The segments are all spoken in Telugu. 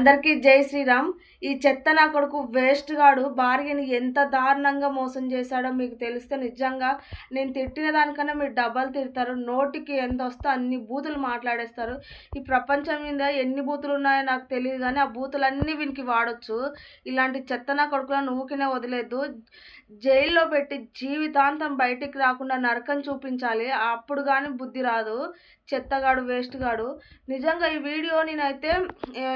అందరికీ జై శ్రీరామ్. ఈ చెత్త నా కొడుకు వేస్ట్ గాడు భార్యని ఎంత దారుణంగా మోసం చేశాడో మీకు తెలిస్తే నిజంగా నేను తిట్టిన దానికన్నా మీరు డబల్ తిడతారు. నోటికి ఎంత వస్తే అన్ని బూతులు మాట్లాడేస్తారు. ఈ ప్రపంచం మీద ఎన్ని బూతులు ఉన్నాయో నాకు తెలియదు, కానీ ఆ బూతులన్నీ వీనికి వాడొచ్చు. ఇలాంటి చెత్త నా కొడుకులను ఊకినే వదిలేదు. జైల్లో పెట్టి జీవితాంతం బయటికి రాకుండా నరకం చూపించాలి. అప్పుడు కానీ బుద్ధి రాదు. చెత్తగాడు వేస్ట్ గాడు. నిజంగా ఈ వీడియో నేనైతే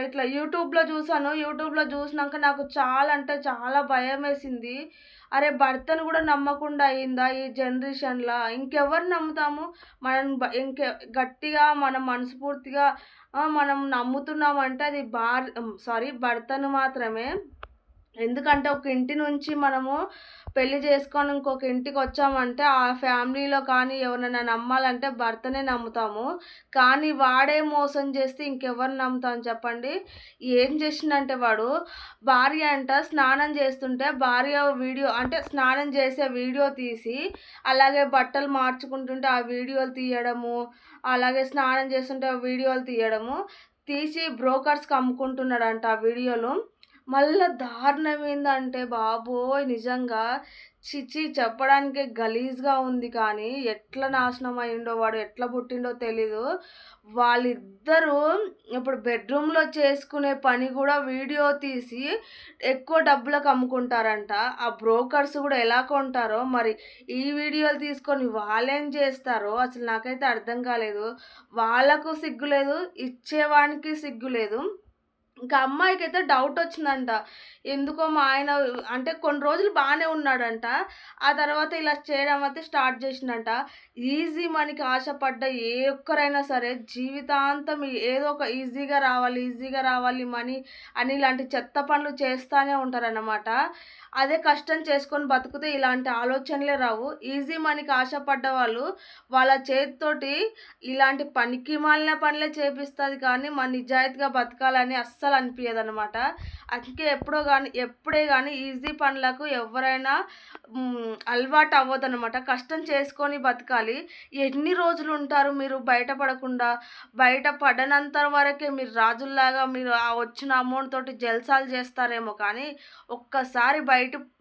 ఇట్లా యూట్యూబ్లో చూసాను. యూట్యూబ్లో చూసినాక నాకు చాలా అంటే చాలా భయం వేసింది. అరే, భర్తను కూడా నమ్మకుండా అయిందా ఈ జనరేషన్లో? ఇంకెవరు నమ్ముతాము? మనం గట్టిగా మనం మనస్ఫూర్తిగా మనం నమ్ముతున్నామంటే అది భర్తను మాత్రమే. ఎందుకంటే ఒక ఇంటి నుంచి మనము పెళ్లి చేసుకొని ఇంకొక ఇంటికి వచ్చామంటే ఆ ఫ్యామిలీలో కానీ ఎవరినైనా నమ్మాలంటే భర్తనే నమ్ముతాము. కానీ వాడే మోసం చేస్తే ఇంకెవరిని నమ్ముతాం చెప్పండి? ఏం చేసిండంటే వాడు భార్య అంట స్నానం చేస్తుంటే భార్య వీడియో అంటే స్నానం చేసే వీడియో తీసి అలాగే బట్టలు మార్చుకుంటుంటే ఆ వీడియోలు తీయడము, అలాగే స్నానం చేస్తుంటే ఆ వీడియోలు తీయడము తీసి బ్రోకర్స్కి అమ్ముకుంటున్నాడంట ఆ వీడియోలు. మళ్ళా దారుణం ఏందంటే బాబోయ్, నిజంగా చిచి చెప్పడానికే గలీజ్గా ఉంది. కానీ ఎట్లా నాశనం అయిండో, వాడు ఎట్లా పుట్టిండో తెలీదు. వాళ్ళిద్దరూ ఇప్పుడు బెడ్రూమ్లో చేసుకునే పని కూడా వీడియో తీసి ఎక్కువ డబ్బులకు అమ్ముకుంటారంట. ఆ బ్రోకర్స్ కూడా ఎలా కొంటారో మరి, ఈ వీడియోలు తీసుకొని వాళ్ళేం చేస్తారో అసలు నాకైతే అర్థం కాలేదు. వాళ్ళకు సిగ్గు లేదు, ఇచ్చేవానికి సిగ్గు లేదు. ఇంకా అమ్మాయికైతే డౌట్ వచ్చిందంట. ఎందుకో మా ఆయన అంటే కొన్ని రోజులు బాగానే ఉన్నాడంట. ఆ తర్వాత ఇలా చేయడం అయితే స్టార్ట్ చేసిండంట. ఈజీ మనీకి ఆశపడ్డ ఏ ఒక్కరైనా సరే జీవితాంతం ఏదో ఒక ఈజీగా రావాలి మనీ అని ఇలాంటి చెత్త పనులు చేస్తూనే ఉంటారన్నమాట. అదే కష్టం చేసుకొని బతికితే ఇలాంటి ఆలోచనలే రావు. ఈజీ మనీకి ఆశపడ్డ వాళ్ళు వాళ్ళ చేతితోటి ఇలాంటి పనికి మాలిన పనులే చేపిస్తుంది, కానీ మన నిజాయితీగా బతకాలని అస్సలు అనిపించదన్నమాట. అందుకే ఎప్పుడే కానీ ఈజీ పనులకు ఎవరైనా అలవాటు అవ్వదన్నమాట. కష్టం చేసుకొని బతకాలి. ఎన్ని రోజులు ఉంటారు మీరు బయటపడకుండా? బయట పడనంత వరకే మీరు రాజుల్లాగా మీరు ఆ వచ్చిన అమౌంట్ తోటి జల్సాలు చేస్తారేమో, కానీ ఒక్కసారి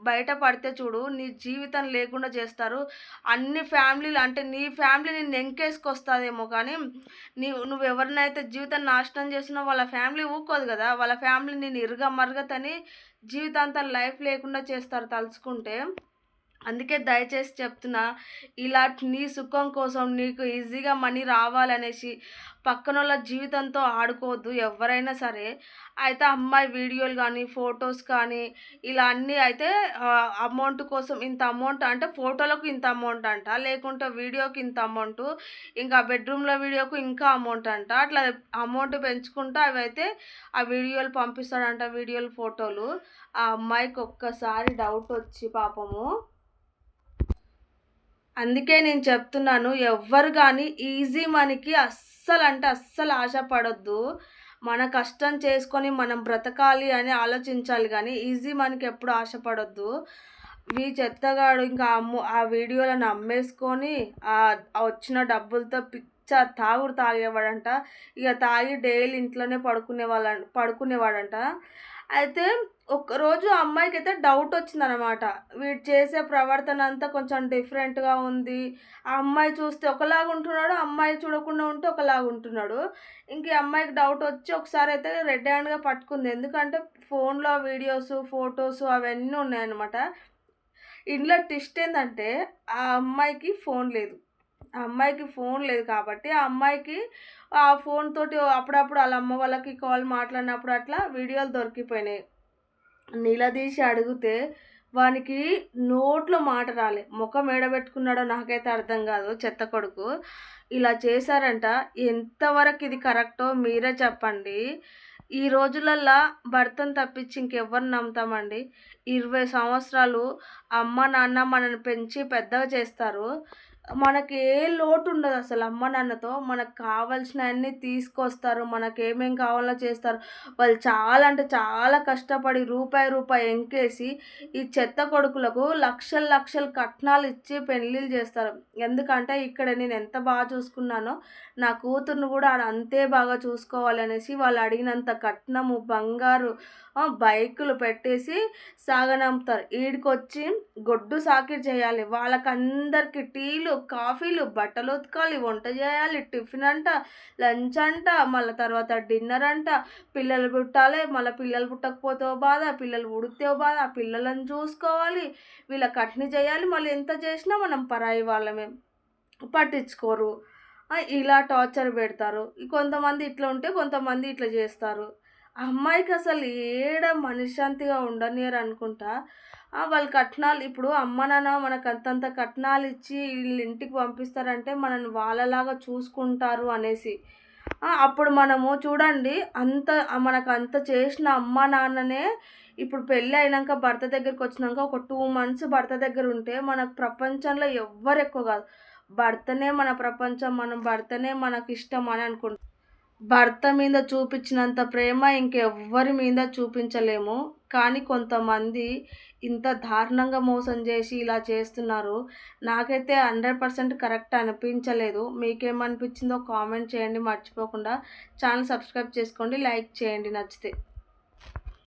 బయట పడితే చూడు నీ జీవితం లేకుండా చేస్తారు. అన్ని ఫ్యామిలీలు అంటే నీ ఫ్యామిలీ నిన్ను ఎంకేసుకొస్తుందేమో, కానీ నువ్వు ఎవరినైతే జీవితం నాశనం చేసినావు వాళ్ళ ఫ్యామిలీ ఊకోదు కదా. వాళ్ళ ఫ్యామిలీ నేను మరగతని జీవితాంతం లైఫ్ లేకుండా చేస్తారు తలుచుకుంటే. అందుకే దయచేసి చెప్తున్నా, ఇలా నీ సుఖం కోసం నీకు ఈజీగా మనీ రావాలనేసి పక్కనోళ్ళ జీవితంతో ఆడుకోవద్దు ఎవరైనా సరే. అయితే అమ్మాయి వీడియోలు కానీ ఫొటోస్ కానీ ఇలా అన్నీ అయితే అమౌంట్ కోసం ఇంత అమౌంట్ అంటే ఫోటోలకు ఇంత అమౌంట్ అంట, లేకుంటే వీడియోకి ఇంత అమౌంట్, ఇంకా బెడ్రూమ్లో వీడియోకు ఇంకా అమౌంట్ అంట. అట్లా అమౌంట్ పెంచుకుంటూ అవి అయితే ఆ వీడియోలు పంపిస్తాడంట, వీడియోలు ఫోటోలు. ఆ అమ్మాయికి ఒక్కసారి డౌట్ వచ్చి పాపము. అందుకే నేను చెప్తున్నాను, ఎవ్వరు కానీ ఈజీ మనీకి అస్సలు ఆశపడొద్దు. మన కష్టం చేసుకొని మనం బ్రతకాలి అని ఆలోచించాలి, కానీ ఈజీ మనీకి ఎప్పుడు ఆశపడొద్దు. ఈ చెత్తగాడు ఇంకా ఆ వీడియోలను అమ్మేసుకొని వచ్చిన డబ్బులతో తాగుడు తాగేవాడంట. ఇక తాగి డైలీ ఇంట్లోనే పడుకునేవాడంట. అయితే ఒక్కరోజు అమ్మాయికి అయితే డౌట్ వచ్చిందనమాట. వీడు చేసే ప్రవర్తన అంతా కొంచెం డిఫరెంట్గా ఉంది. ఆ అమ్మాయి చూస్తే ఒకలాగా ఉంటున్నాడు, అమ్మాయి చూడకుండా ఉంటే ఒకలాగా ఉంటున్నాడు. ఇంక ఈ అమ్మాయికి డౌట్ వచ్చి ఒకసారి అయితే రెడ్ హ్యాండ్గా పట్టుకుంది. ఎందుకంటే ఫోన్లో వీడియోస్ ఫొటోస్ అవన్నీ ఉన్నాయన్నమాట. ఇంట్లో ట్విస్ట్ ఏంటంటే ఆ అమ్మాయికి ఫోన్ లేదు. కాబట్టి ఆ అమ్మాయికి ఆ ఫోన్ తోటి అప్పుడప్పుడు వాళ్ళ అమ్మ వాళ్ళకి కాల్ మాట్లాడినప్పుడు అట్లా వీడియోలు దొరికిపోయినాయి. నిలదీసి అడిగితే వానికి నోట్లో మాట రాలే. ముఖం ఏడబెట్టుకున్నాడో నాకైతే అర్థం కాదు. చెత్త కొడుకు ఇలా చేశారంట. ఎంతవరకు ఇది కరెక్టో మీరే చెప్పండి. ఈ రోజులల్లో భర్తను తప్పించి ఇంకెవరిని నమ్ముతామండి? 20 సంవత్సరాలు అమ్మ నాన్న మనల్ని పెంచి పెద్దగా చేస్తారు. మనకి ఏ లోటు ఉండదు అసలు అమ్మ నాన్నతో. మనకు కావాల్సినయన్నీ తీసుకొస్తారు. మనకేమేం కావాలో చేస్తారు. వాళ్ళు చాలా అంటే చాలా కష్టపడి రూపాయి, రూపాయి ఎంకేసి ఈ చెత్త కొడుకులకు లక్షలు, లక్షలు కట్నాలిచ్చి పెళ్ళిళ్ళు చేస్తారు. ఎందుకంటే ఇక్కడ నేను ఎంత బాగా చూసుకున్నానో నా కూతుర్ని కూడా ఆడ అంతే బాగా చూసుకోవాలనేసి వాళ్ళు అడిగినంత కట్నము, బంగారు, బైకులు పెట్టేసి సాగనంపుతారు. ఈడికొచ్చి గొడ్డు సాకిరీ చేయాలి. వాళ్ళకందరికి టీలు, కాఫీలు, బట్టలు ఉతకాలి, వంట చేయాలి, టిఫిన్ అంట, లంచ్ అంట, మళ్ళీ తర్వాత డిన్నర్ అంట, పిల్లలు పుట్టాలి, మళ్ళీ పిల్లలు పుట్టకపోతే ఓ బాధ, పిల్లలు పుడితే ఓ బాధ, పిల్లలను చూసుకోవాలి, వీళ్ళకి అట్ని చేయాలి. మళ్ళీ ఎంత చేసినా మనం పరాయి వాళ్ళమే, పట్టించుకోరు. ఇలా టార్చర్ పెడతారు. కొంతమంది ఇట్లా ఉంటే కొంతమంది ఇట్లా చేస్తారు. అమ్మాయికి అసలు ఏడ మనశ్శాంతిగా ఉండనియరు అనుకుంటా. వాళ్ళు కట్నాలు ఇప్పుడు అమ్మ నాన్న మనకు అంతంత కట్నాలు ఇచ్చి వీళ్ళ ఇంటికి పంపిస్తారంటే మనల్ని వాళ్ళలాగా చూసుకుంటారు అనేసి. అప్పుడు మనము చూడండి మనకు అంత చేసిన అమ్మ నాన్ననే ఇప్పుడు పెళ్ళి అయినాక భర్త దగ్గరికి వచ్చినాక ఒక 2 మంత్స్ భర్త దగ్గర ఉంటే మనకు ప్రపంచంలో ఎవ్వరు ఎక్కువ కాదు. భర్తనే మన ప్రపంచం, మనం భర్తనే మనకిష్టం అని అనుకుంటాం. భర్త మీద చూపించినంత ప్రేమ ఇంకెవ్వరి మీద చూపించలేము. కానీ కొంతమంది ఇంత దారుణంగా మోసం చేసి ఇలా చేస్తున్నారు. నాకైతే 100% కరెక్ట్ అనిపించలేదు. మీకేమనిపించిందో కామెంట్ చేయండి మర్చిపోకుండా. ఛానల్ సబ్స్క్రైబ్ చేసుకోండి. లైక్ చేయండి నచ్చితే.